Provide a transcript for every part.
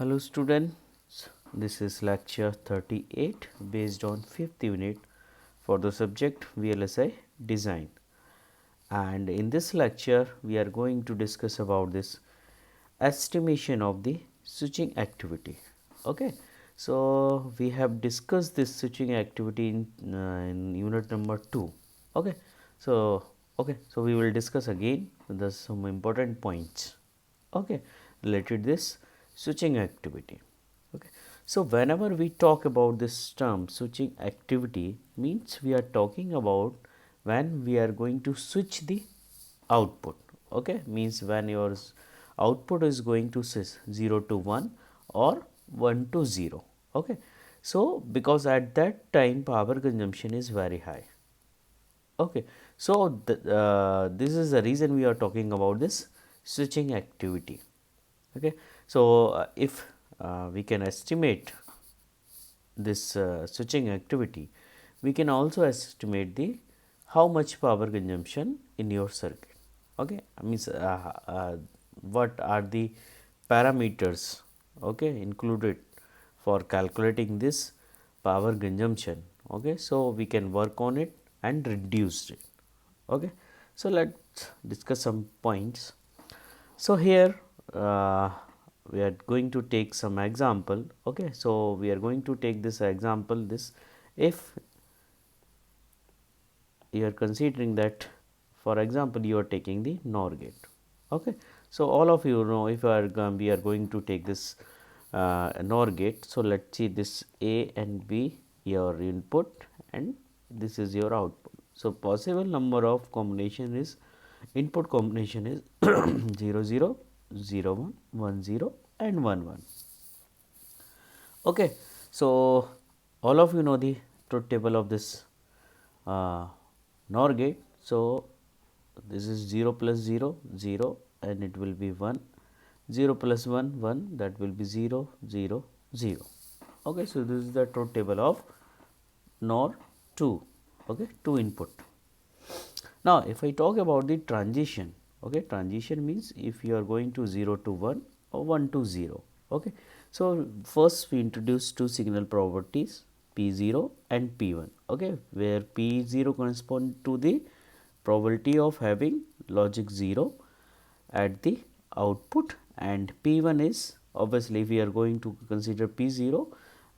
Hello students, this is lecture 38 based on 5th unit for the subject VLSI design, and in this lecture we are going to discuss about this estimation of the switching activity. Okay. So, we have discussed this switching activity in unit number 2. Okay. So, we will discuss again the some important points, okay, related this switching activity. Okay. So, whenever we talk about this term switching activity means we are talking about when we are going to switch the output, okay, means when your output is going to 0 to 1 or 1 to 0, okay. So, because at that time power consumption is very high, okay. So, this is the reason we are talking about this switching activity, okay. So, if we can estimate this switching activity, we can also estimate the how much power consumption in your circuit, okay. Means what are the parameters, okay, included for calculating this power consumption, okay. So, we can work on it and reduce it, okay. So, let us discuss some points. So, here we are going to take some example, okay. So, we are going to take this example, this if you are considering that, for example, you are taking the NOR gate, okay. So, all of you know if we are going to take this NOR gate. So, let us see this A and B your input and this is your output. So, possible number of combination is input combination is 0 0 0 1 1 0 and 1 1, okay. So, all of you know the truth table of this NOR gate. So, this is 0 plus 0 0 and it will be 1, 0 plus 1 1, that will be 0 0 0, okay. So, this is the truth table of NOR 2, okay, 2 input. Now, if I talk about the transition, okay, transition means if you are going to 0 to 1 or 1 to 0, okay. So, first we introduce two signal properties P0 and P1, okay, where P0 correspond to the probability of having logic 0 at the output, and P1 is obviously if we are going to consider P0,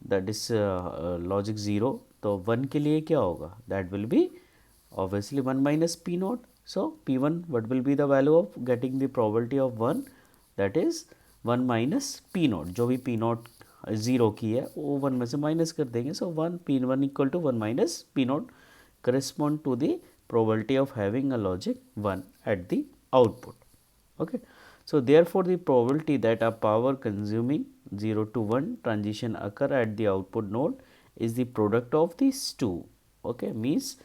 that is logic 0, तो 1 के लिए क्या होगा, that will be obviously 1 minus P naught. So, P1 what will be the value of getting the probability of 1, that is 1 minus P naught, जो भी P naught 0 की है वो 1 में से माइनस कर देंगे. So, 1 P1 equal to 1 minus P naught correspond to the probability of having a logic 1 at the output, okay. So, therefore, the probability that a power consuming 0 to 1 transition occur at the output node is the product of these two, okay, means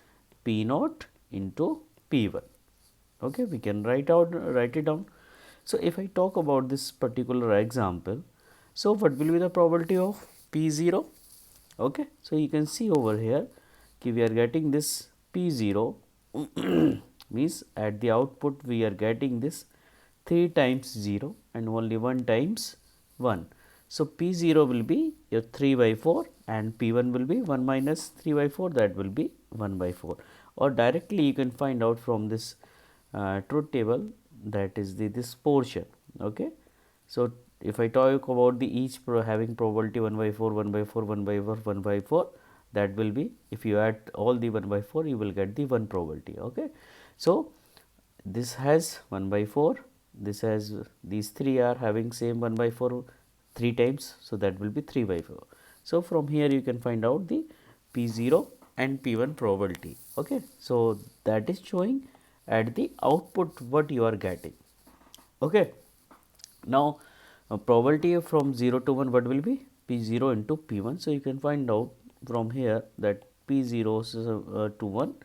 P naught into P1, okay. We can write it down. So, if I talk about this particular example, so what will be the probability of P0, okay. So, you can see over here कि we are getting this P0 means at the output we are getting this 3 times 0 and only 1 times 1. So, P0 will be your 3 by 4 and P1 will be 1 minus 3 by 4, that will be 1 by 4, or directly you can find out from this truth table, that is this portion, okay. So, if I talk about the each having probability 1 by 4, 1 by 4, 1 by 4, 1 by 4, that will be if you add all the 1 by 4 you will get the 1 probability, okay. So, this has 1 by 4, this has these 3 are having same 1 by 4 3 times. So, that will be 3 by 4. So, from here you can find out the P0 and P1 probability, okay. So, that is showing at the output what you are getting, okay. Now, probability from 0 to 1 what will be P0 into P1. So, you can find out from here that P0 to 1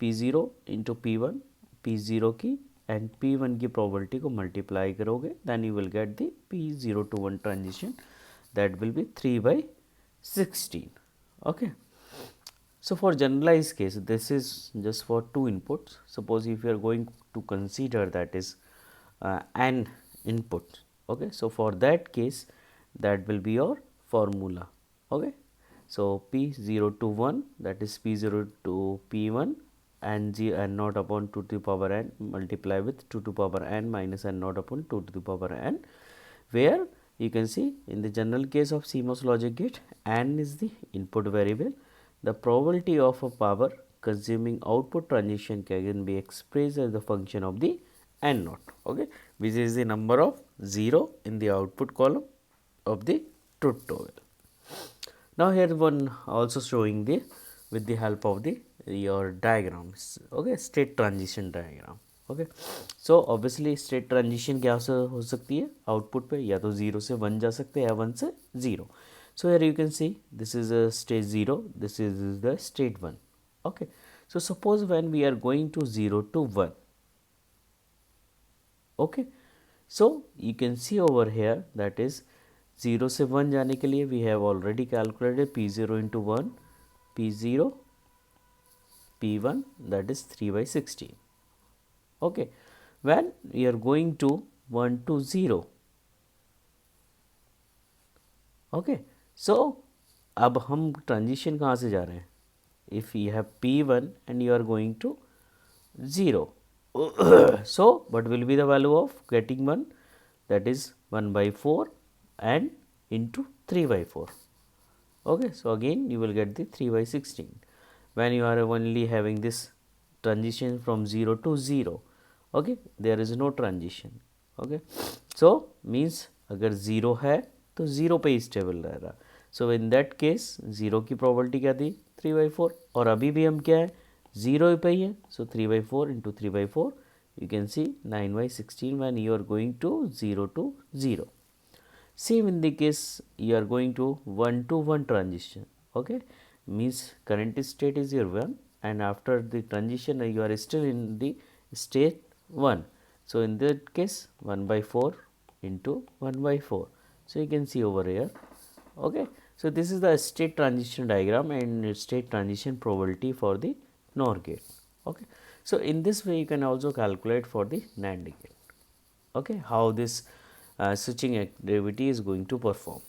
P0 into P1 P0 की and P1 की probability को multiply करोगे, then you will get the P0 to 1 transition, that will be 3 by 16, okay. So, for generalized case, this is just for 2 inputs. Suppose if you are going to consider that is an input, okay. So, for that case that will be your formula. Okay, so P0 to 1, that is P0 to P1, and G n naught upon 2 to the power n multiply with 2 to the power n minus n naught upon 2 to the power n, where you can see in the general case of CMOS logic gate, n is the input variable. The probability of a power consuming output transition can be expressed as the function of the n naught, okay, which is the number of 0 in the output column of the truth table. Now here one also showing the with the help of the your diagrams, okay, state transition diagram. Okay, so obviously state transition क्या हो सकती है output पे, या तो 0 से 1 जा सकते हैं या 1 से 0. So here you can see this is a state 0, this is the state 1. Okay, so suppose when we are going to 0 to 1, okay, so you can see over here that is 0 से 1 जाने के लिए we have already calculated P0 into 1, P0, P1, that is 3 by 16. Okay, when we are going to 1 to 0, okay, so अब हम transition कहाँ से जा रहे हैं? If you have P1 and you are going to 0, so what will be the value of getting 1? That is 1 by 4 and into 3 by 4. Okay, so again you will get the 3 by 16. When you are only having this transition from 0 to 0, okay, there is no transition. Okay, so means अगर 0 है तो 0 पे ही stable रहेगा. सो in that case 0 की probability क्या थी 3 by 4, और अभी भी हम क्या है 0 पे ही है. सो 3 by 4 into 3 by 4, you can see 9 by 16 when you are going to 0 to 0. Same in the case you are going to 1 to 1 transition. Okay, means current state is your 1 and after the transition you are still in the state 1. So in that case 1 by 4 into 1 by 4. So you can see over here. Okay, so this is the state transition diagram and state transition probability for the NOR gate. Okay, so in this way you can also calculate for the NAND gate. Okay, how this switching activity is going to perform.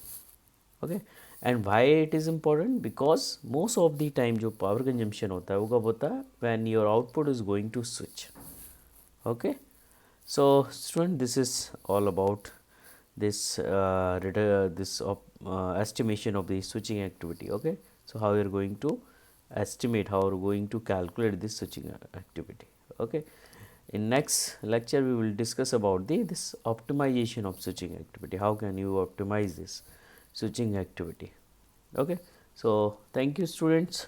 Okay, and why it is important? Because most of the time जो power consumption होता है वो कब होता है when your output is going to switch. Okay, so student, this is all about this estimation of the switching activity. Okay, so how you are going to estimate, how you are going to calculate this switching activity. Okay, in next lecture we will discuss about this optimization of switching activity. How can you optimize this switching activity? Okay, so thank you students.